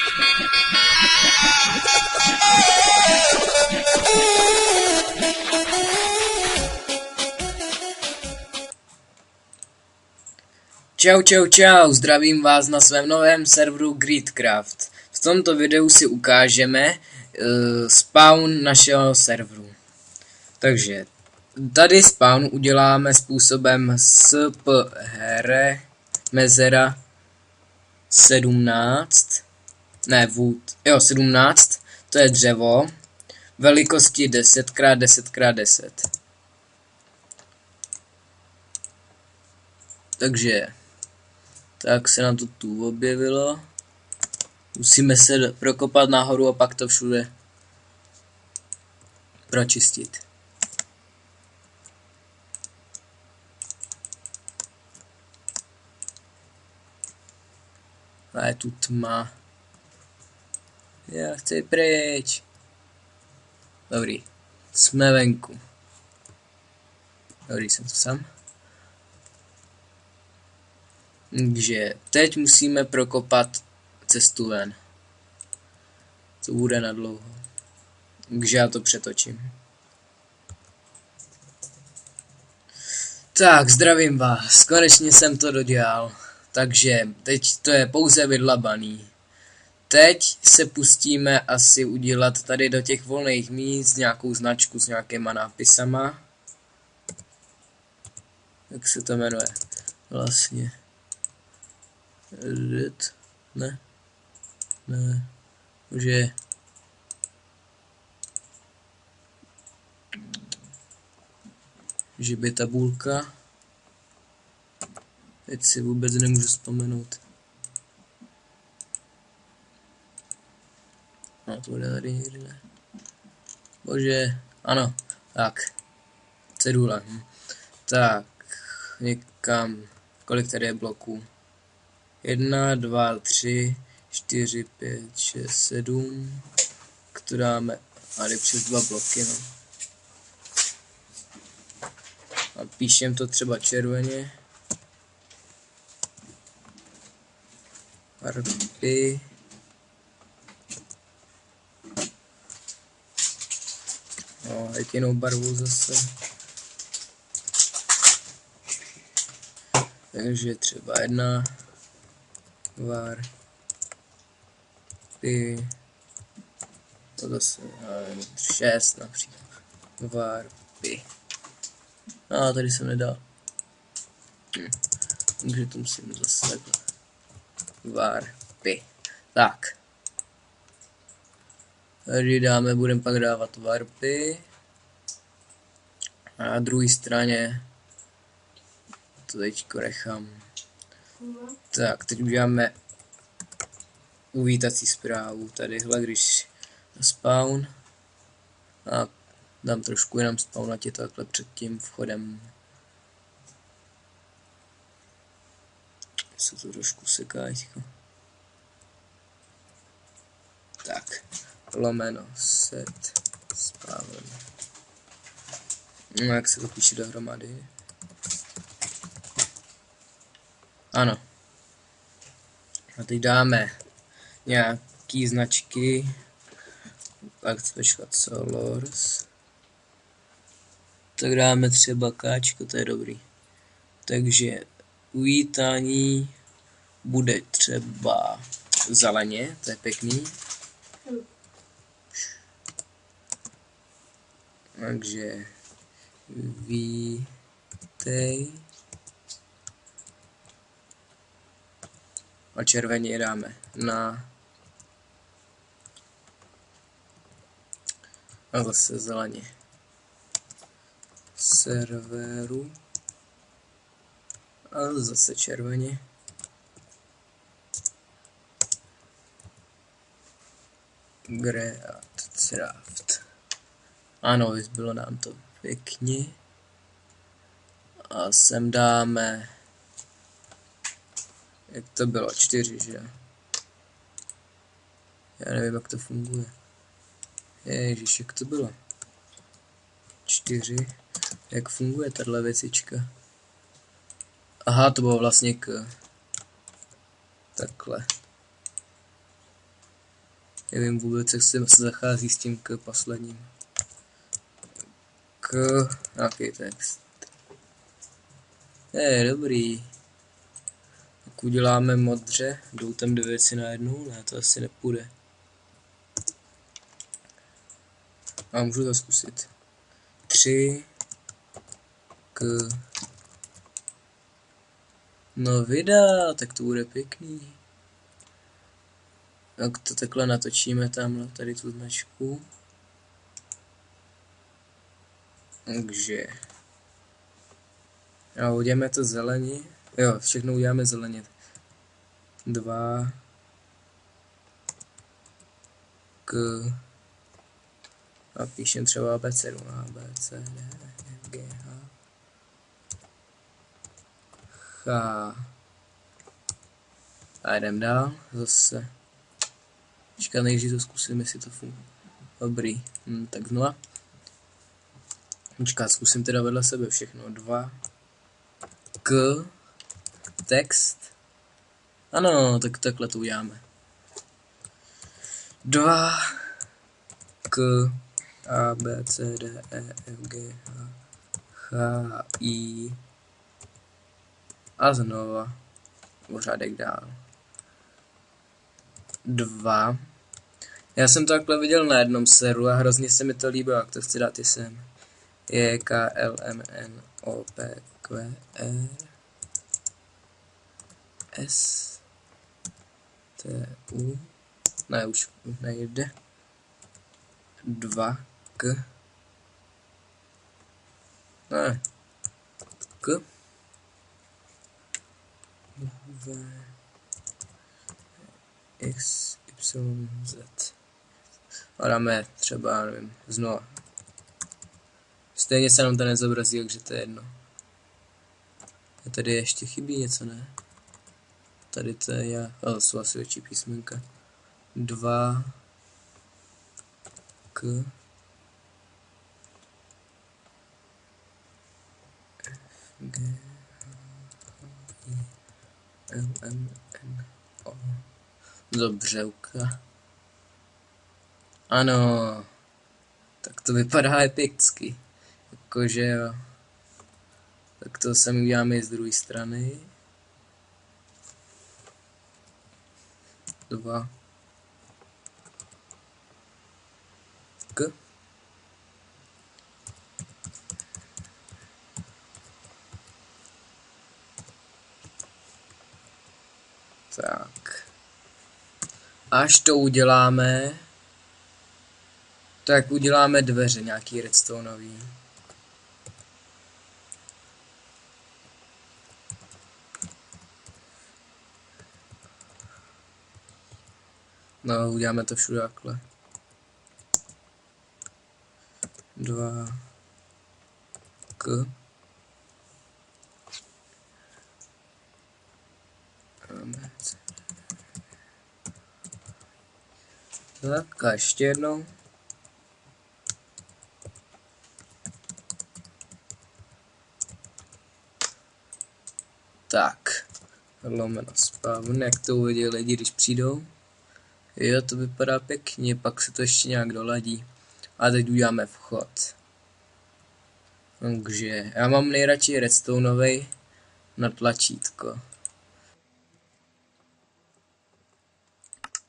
Čau, čau, čau, zdravím vás na svém novém serveru Greedcraft. V tomto videu si ukážeme spawn našeho serveru. Takže tady spawn uděláme způsobem sphr mezera 17, ne wood, jo 17, to je dřevo, velikosti 10x10x10. Takže tak se nám to tu objevilo. Musíme se prokopat nahoru a pak to všude pročistit. A je tu tma. Já chci pryč. Dobrý. Jsme venku. Dobrý, jsem tu sám. Takže teď musíme prokopat cestu ven. To bude na dlouho. Takže já to přetočím. Tak, zdravím vás. Konečně jsem to dodělal. Takže teď to je pouze vydlabaný. Teď se pustíme asi udělat tady do těch volných míst nějakou značku s nějakýma nápisama. Jak se to jmenuje? Vlastně. Ne. Že by tabulka. Teď si vůbec nemůžu vzpomenout. No to bude tady někdy, ne. Bože, ano, tak. Cedule. Tak, někam. Kolik tady je bloků? 1, 2, 3, 4, 5, 6, 7. To dáme tady přes 2 bloky, no. A píšem to třeba červeně. Varpy. No, jak jinou barvou zase. Takže třeba 1. Varpy. To zase 6 například. Varpy. A tady jsem nedal. Takže to musím zase takhle. Varpy. Tak. Tady dáme, budeme pak dávat varpy. A na druhé straně to teďko nechám. Tak, teď uděláme uvítací zprávu. Tadyhle, když spawn. A dám trošku jenom spawnatě takhle před tím vchodem. Se to trošku seká. Tak, lomeno set spawn. No, jak se to píše dohromady? Ano. A teď dáme nějaký značky. Pak special Solors. Tak dáme třeba káčko, to je dobrý. Takže uvítání bude třeba zeleně, to je pěkný. Takže vítej. A červeně dáme na a zase zeleně serveru a zase červeně Greedcraft. Ano, bylo nám to pěkně. A sem dáme, jak to bylo, 4, že? Já nevím, jak to funguje. Ježiš, jak to bylo? 4. Jak funguje tahle věcička? Aha, to bylo vlastně k... Takhle. Nevím vůbec, jak se zachází s tím k posledním. Nějaký text. Dobrý. Tak uděláme modře, jdou tam 2 věci najednou, ne, to asi nepůjde. A můžu to zkusit. 3 k... No vydá, tak to bude pěkný. Tak to takhle natočíme tamhle, tady tu značku. Takže... A uděláme to zeleně. Jo, všechno uděláme zeleně. 2 k... A píšem třeba abecedu. A, B, C, D, E, G, H. H. A jdem dál. Zase. Počkat, nejdřív to zkusím, jestli to funguje. Dobrý. Tak znova. Počkat, zkusím teda vedle sebe všechno. 2 k text. Ano, tak takhle to uděláme. 2 k A, B, C, D, E, F, G, H, H, I a znova pořádek dál. 2. Já jsem to takhle viděl na jednom serveru a hrozně se mi to líbilo, jak to chci dát i sem. J, K, L, M, N, O, P, Q, R, S, T, U. Ne, už nejde. 2 k. Ne. K. V. X, Y, Z. A dáme třeba, nevím, znova. Stejně se nám to nezobrazí, takže to je jedno. A tady ještě chybí něco, ne? Tady to je já. Ale to jsou asi větší písmenka. 2 k F, G, H, I, L, M, N, O. Dobřevka. Ano. Tak to vypadá epicky. Jakože jo. Tak to sami uděláme i z druhé strany. 2 k. Tak. Až to uděláme, tak uděláme dveře nějaký redstoneový. No, uděláme to všude takhle. 2 k. Tak a ještě jednou. Tak. Lomeno spawn, jak to uvidí lidi, když přijdou. Jo, to vypadá pěkně, pak se to ještě nějak doladí. A teď uděláme vchod. Takže já mám nejradši redstoneovej na tlačítko.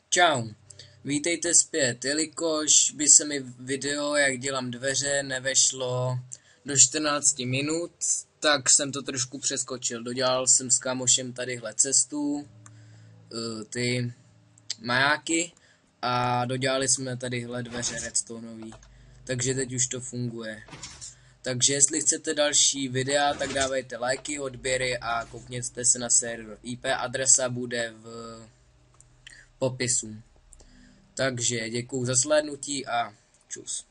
Čau. Vítejte zpět, jelikož by se mi video, jak dělám dveře, nevešlo do 14 minut, tak jsem to trošku přeskočil. Dodělal jsem s kámošem tadyhle cestu, ty majáky a dodělali jsme tadyhle dveře redstoneový. Takže teď už to funguje. Takže jestli chcete další videa, tak dávejte lajky, odběry a koukněte se na server. IP adresa bude v popisu. Takže děkuju za slednutí a čus.